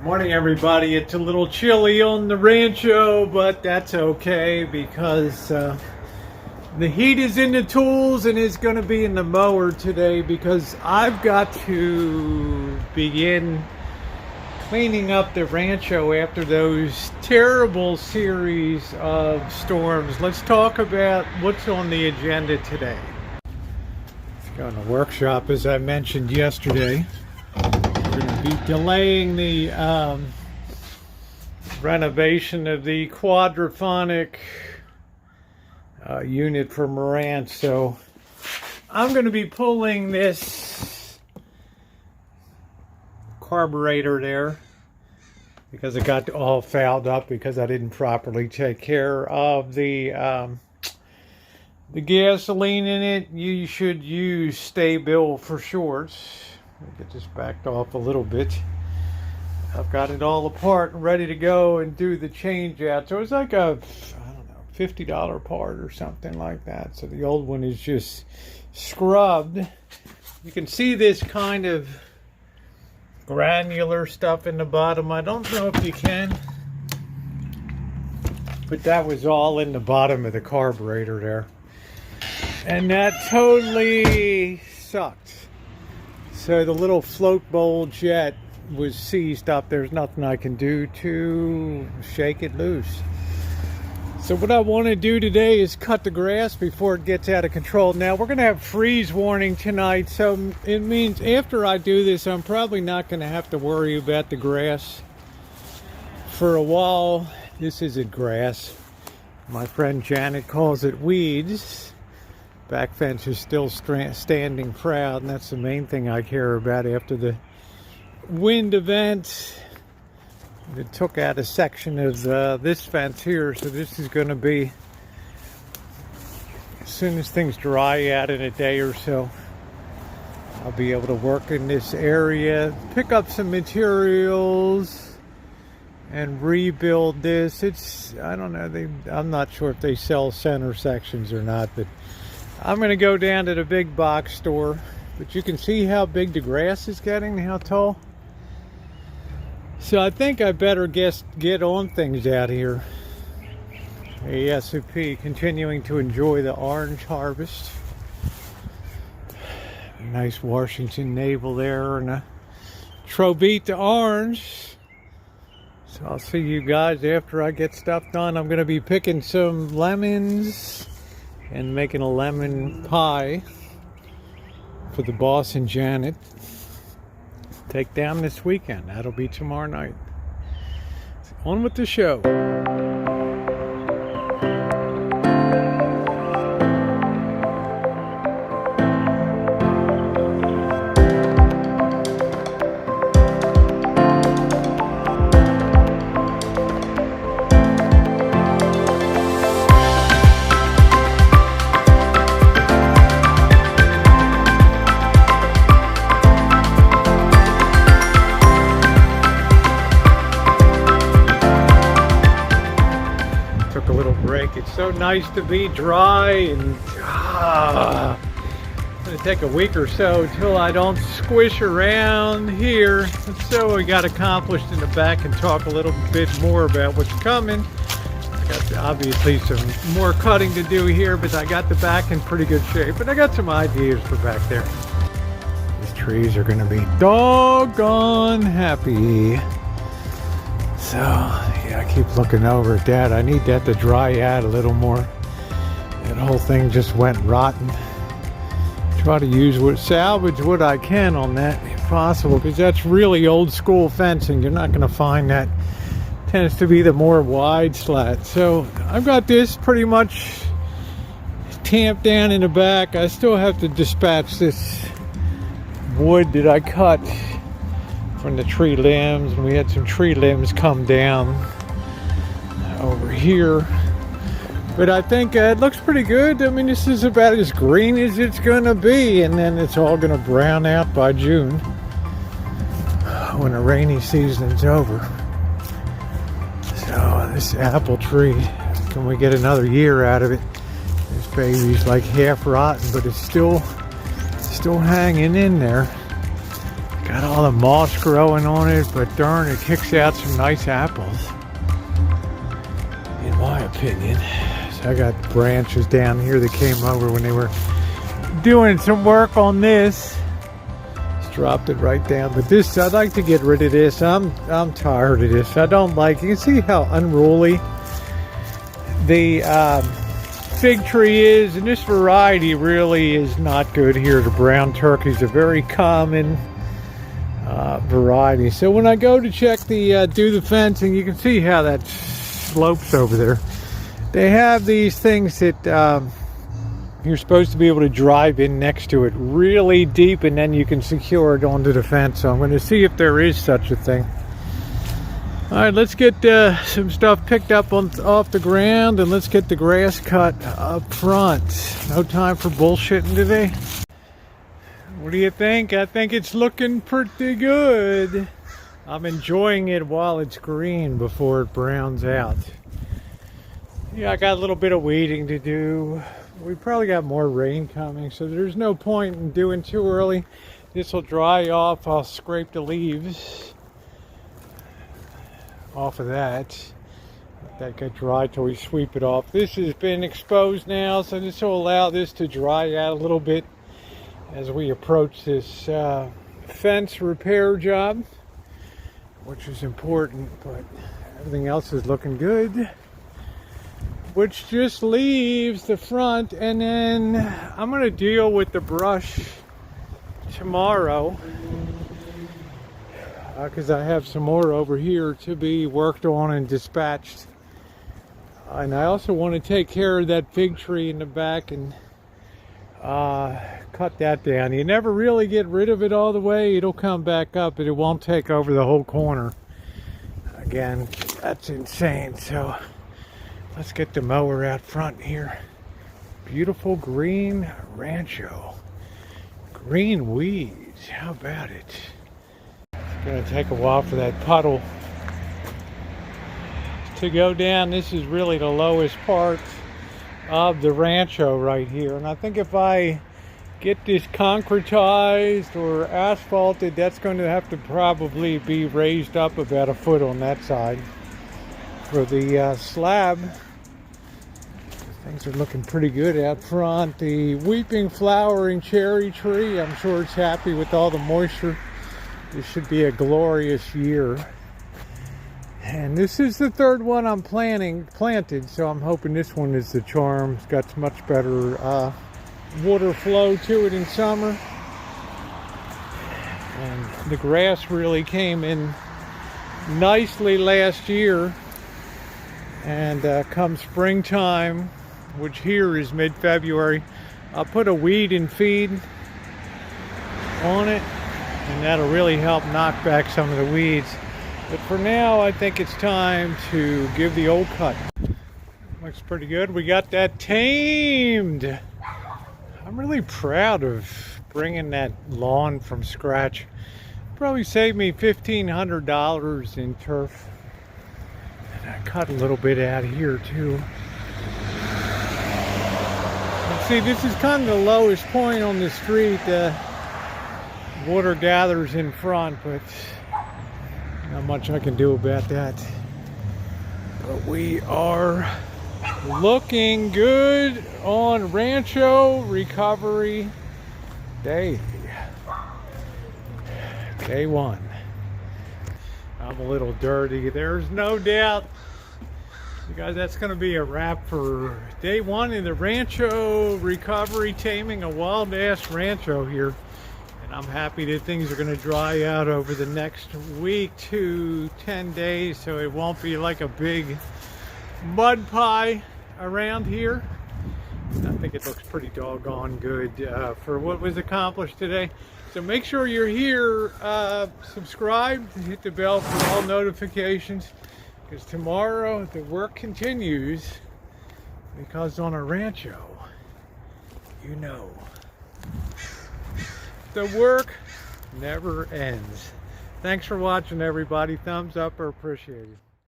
Morning, everybody. It's a little chilly on the Rancho, but that's okay because the heat is in the tools and it's going to be in the mower today because I've got to begin cleaning up the Rancho after those terrible series of storms. Let's talk about what's on the agenda today. Let's go in the workshop, as I mentioned yesterday. We're going to be delaying the renovation of the quadraphonic unit for Rancho. So I'm going to be pulling this carburetor there because it got all fouled up because I didn't properly take care of the gasoline in it. You should use Sta-Bil for shorts. Get this backed off a little bit. I've got it all apart and ready to go and do the change out. So it's like a, I don't know, $50 part or something like that. So the old one is just scrubbed. You can see this kind of granular stuff in the bottom. I don't know if you can, but that was all in the bottom of the carburetor there. And that totally sucked. So the little float bowl jet was seized up. There's nothing I can do to shake it loose. So what I want to do today is cut the grass before it gets out of control. Now we're going to have freeze warning tonight, so it means after I do this, I'm probably not going to have to worry about the grass for a while. This isn't grass. My friend Janet calls it weeds. Back fence is still standing proud, and that's the main thing I care about after the wind event. It took out a section of this fence here, so this is going to be, as soon as things dry out in a day or so, I'll be able to work in this area, pick up some materials, and rebuild this. It's, I don't know, I'm not sure if they sell center sections or not, but I'm going to go down to the big box store. But you can see how big the grass is getting, how tall. So I think I better get on things out here. ASAP, continuing to enjoy the orange harvest. Nice Washington navel there and a Trobita orange. So I'll see you guys after I get stuff done. I'm going to be picking some lemons and making a lemon pie for the boss and Janet. Take down this weekend. That'll be tomorrow night. On with the show. It's so nice to be dry, and it's going to take a week or so till I don't squish around here. So we got accomplished in the back and talk a little bit more about what's coming. I got obviously some more cutting to do here, but I got the back in pretty good shape, and I got some ideas for back there. These trees are going to be doggone happy. So yeah, I keep looking over at that. I need that to dry out a little more. That whole thing just went rotten. Try to salvage what I can on that if possible, because that's really old school fencing. You're not going to find that. Tends to be the more wide slat. So I've got this pretty much tamped down in the back. I still have to dispatch this wood that I cut from the tree limbs, and we had some tree limbs come down over here, but I think it looks pretty good. I mean, this is about as green as it's gonna be, and then it's all gonna brown out by June when the rainy season's over. So this apple tree, can we get another year out of it? This baby's like half rotten, but it's still hanging in there. got all the moss growing on it, but darn, it kicks out some nice apples, in my opinion. So I got branches down here that came over when they were doing some work on this. Just dropped it right down. But this, I'd like to get rid of this. I'm tired of this. I don't like. You can see how unruly the fig tree is, and this variety really is not good here. The brown turkey is a very common variety. So when I go to check the do the fencing, you can see how that slopes over there. They have these things that you're supposed to be able to drive in next to it really deep, and then you can secure it onto the fence. So I'm going to see if there is such a thing. All right, let's get some stuff picked up off the ground, and let's get the grass cut up front. No time for bullshitting today. What do you think? I think it's looking pretty good. I'm enjoying it while it's green before it browns out. Yeah, I got a little bit of weeding to do. We probably got more rain coming, so there's no point in doing too early. This will dry off. I'll scrape the leaves off of that. Let that get dry till we sweep it off. This has been exposed now, so this will allow this to dry out a little bit as we approach this fence repair job, which is important, but everything else is looking good. Which just leaves the front, and then I'm going to deal with the brush tomorrow because I have some more over here to be worked on and dispatched. And I also want to take care of that fig tree in the back and cut that down. You never really get rid of it all the way. It'll come back up, but it won't take over the whole corner. Again, that's insane. So let's get the mower out front here. Beautiful green Rancho. Green weeds. How about it? It's going to take a while for that puddle to go down. This is really the lowest part of the Rancho right here. And I think if I get this concretized or asphalted, that's going to have to probably be raised up about a foot on that side. For the slab, things are looking pretty good out front. The weeping flowering cherry tree, I'm sure it's happy with all the moisture. This should be a glorious year. And this is the third one I'm planted, so I'm hoping this one is the charm. It's got much better water flow to it in summer. And the grass really came in nicely last year. And come springtime, which here is mid-February, I'll put a weed and feed on it, and that'll really help knock back some of the weeds. But for now, I think it's time to give the old cut. Looks pretty good. We got that tamed. I'm really proud of bringing that lawn from scratch. Probably saved me $1,500 in turf. I cut a little bit out of here too. And see, this is kind of the lowest point on the street. Water gathers in front, but not much I can do about that. But we are looking good on Rancho recovery day. Day one. I'm a little dirty. There's no doubt. You guys, that's going to be a wrap for day one in the Rancho recovery, taming a wild ass Rancho here. And I'm happy that things are going to dry out over the next week to 10 days, so it won't be like a big mud pie around here. I think it looks pretty doggone good for what was accomplished today. So make sure you're here, subscribe, hit the bell for all notifications, because tomorrow the work continues, because on a Rancho, you know, the work never ends. Thanks for watching, everybody. Thumbs up or appreciated.